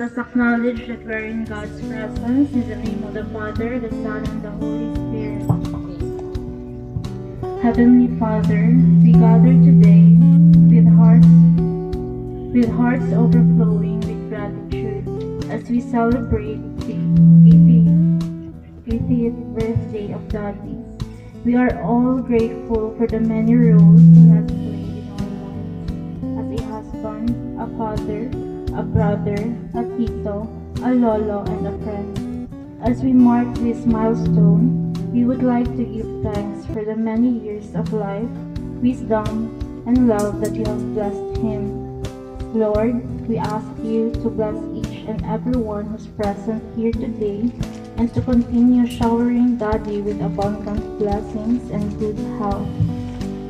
us acknowledge that we're in God's presence in the name of the Father, the Son, and the Holy Spirit. Heavenly Father, we gather today with hearts overflowing with gratitude as we celebrate the 80th birthday of Daddy. We are all grateful for the many roles he has played in our lives as a husband, a father, a brother, a tito, a lolo, and a friend. As we mark this milestone, we would like to give thanks for the many years of life, wisdom, and love that you have blessed him. Lord, we ask you to bless each and every one who's present here today and to continue showering Daddy with abundant blessings and good health.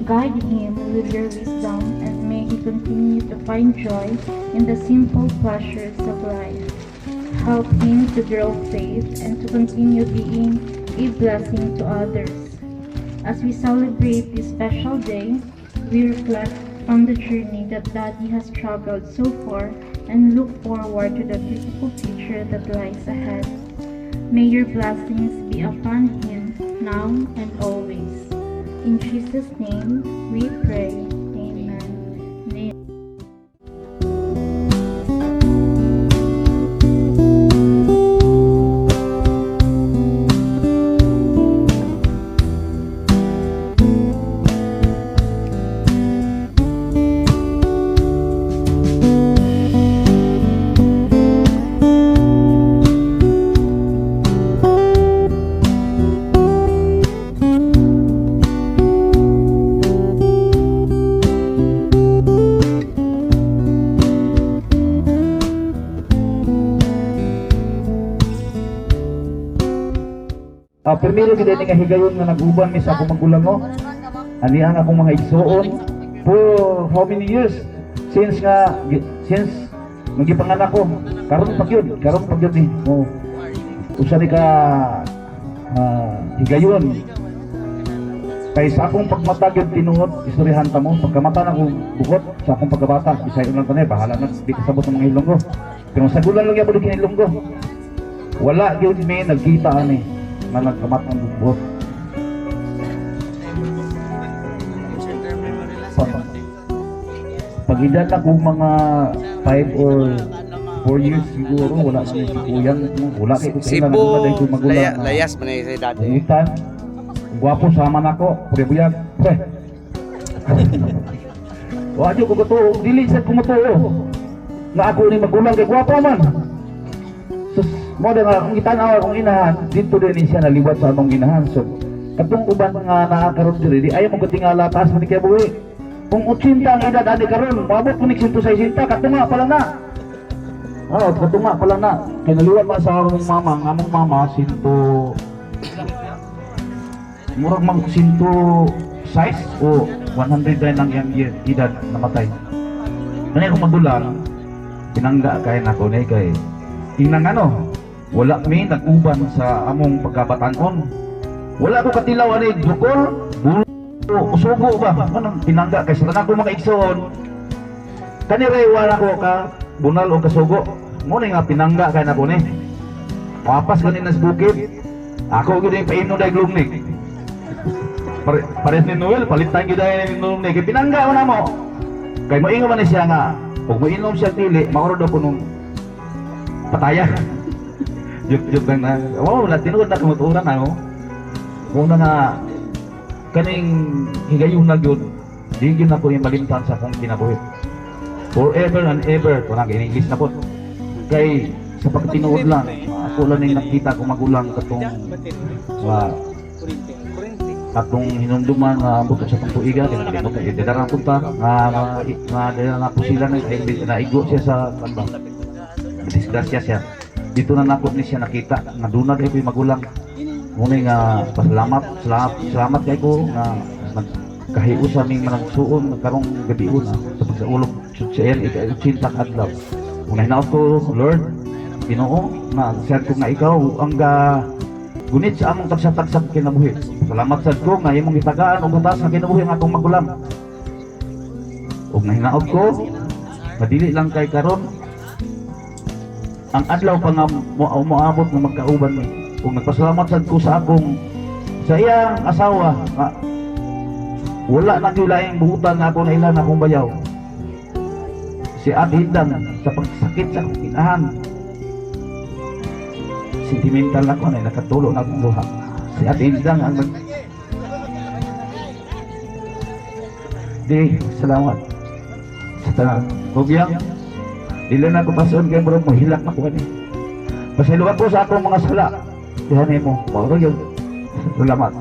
Guide him with your wisdom and may he continue to find joy in the simple pleasures of life. Help him to grow faith and to continue being a blessing to others. As we celebrate this special day, we reflect on the journey that Daddy has traveled so far and look forward to the beautiful future that lies ahead. May your blessings be upon him now and always. In Jesus' name we pray. Amen. Primero kita nga higayon nga nag-uban mi sa akong magulang mo. Ani ang akong mga igsuon for how many years since magipanganak ko. Karon pagyud ni. Oh. Usa ni ka higayon. Kay sa akong pagmatag yung tinuod, istoryahan ta mo, pagkamata na kong bukot sa akong pagkabata, bisay lang tanay, bahala na, di kasabot ng mga ilonggo. Pero sa gulan lang yung abot ng ilonggo. Wala yun may nagkita ani. Na nagkamat ng bukot. Pag-edad na kung mga 5 or 4 years siguro, wala si Kuyang, wala kayo Cebu, layas man ay sa dati. Itan, guwapo sama na ko, pure-buyag. Wadyo ko gatuo, dili sa kumatuo. Nga ako ni magulang kay guwapo man. Mo da nga kung itanaw akong inahan dito din siya naliwat sa among inahan. So katong uban nga nakakaroon diri di ayaw mo katingala taas man kay buhi. Kung 80 ang edad ani karon maabot mo ni 160 katunga pa lang na. Katunga pa lang na. Kay naliwat pa sa among mama sinto murag mang sinto size o 100 din ang iyang edad namatay. Kani kung magulang pinangga kay nako ni kay tingnan ano wala may nag-uban sa among pagkabatanon. Wala ko katilaw ani bukol, bulo, usugo ba? Anong pinangga kay sa ako mga igsoon. Kani ray wala ko ka bunal o kasugo. Mo ni nga pinangga kay nako ni. Wapas kanina sa bukid. Ako gyud yung painom dai glumnik. Pares ni Noel palitan gyud dai ni glumnik. Pinangga na mo. Kay moingon man siya nga, ug moinom siya tili, mauro daw kuno pataya. Juk lang na. Wow, tinuod na kumuturan ako. Kung na nga kaning higayon na yun, di yun na po yung malimtan sa akong kinabuhi. Forever and ever, kung in English na po. Kay sa pagtinuod lang, ako lang yung nakita kong magulang katong hinumduman nga ambot sa pagpuiga, kinalimot na idadarang punta, nga po sila na igo siya sa kandang. Disgrasya siya. Dito na nakot ni siya nakita nga dunag ay magulang. Muna nga salamat kay ko nga nagkahiu sa aming managsuon karong gabi una sa pagsaulog sa ika-80 adlaw. Muna hinaot ko, Lord, Ginoo, na sad ko nga ikaw ang gunit sa among tagsatag kinabuhi. Salamat sad ko nga imong itagaan og butas nga kinabuhi nga atong magulang. Og nahinaot ko, madili lang kay karon ang adlaw pa nga moabot nga magkauban ni. Kung nagpasalamat sad ko sa akong sa iyang asawa nga wala na gyud laing buutan nga ako na ilan akong bayaw. Si Ate Hindang sa pagsakit sa akong kinahan. Sentimental ako na nakatulo na akong buha. Si Ate Hindang ang Di, salamat. Sa tanan. Kugyang, dili na ko pasun kay bro mo hilak na ko kani. Pasiluan ko sa akong mga sala. Dihan mo, mao yun. Salamat.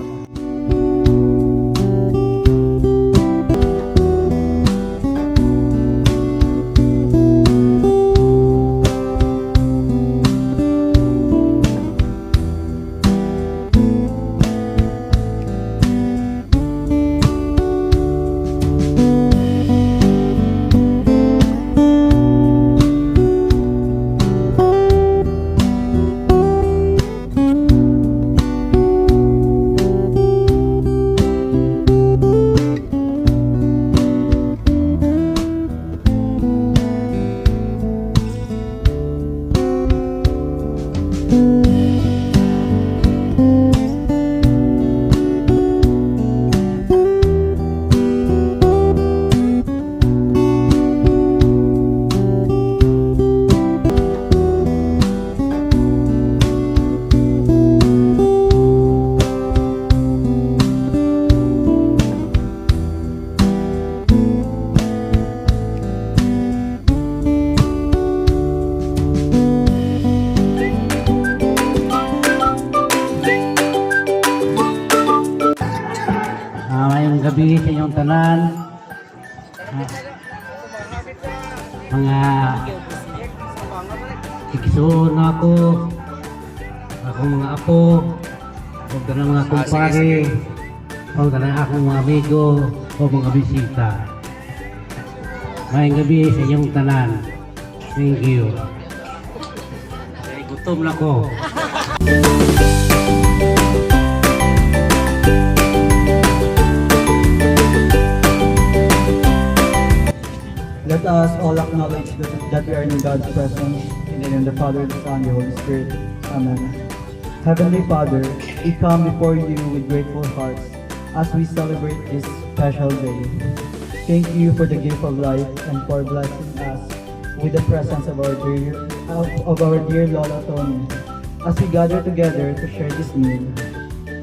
Mayong gabi sa inyong tanan. Mga ikisuon ako, akong mga apo, o ganang mga kumpare, o ganang akong mga amigo, o mga bisita. Mayong gabi sa inyong tanan. Thank you. Gutom na ko. Let us all acknowledge that we are in God's presence, in the name of the Father, the Son, and the Holy Spirit. Amen. Heavenly Father, we come before you with grateful hearts as we celebrate this special day. Thank you for the gift of life and for blessing us with the presence of our dear Lola Tony. As we gather together to share this meal,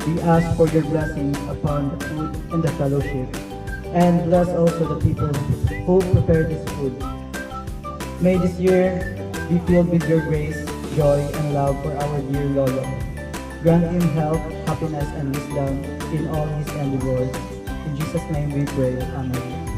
we ask for your blessing upon the food and the fellowship, and bless also the people who prepare this food. May this year be filled with your grace, joy, and love for our dear Lolo. Grant him health, happiness, and wisdom in all his endeavors. In Jesus' name we pray. Amen.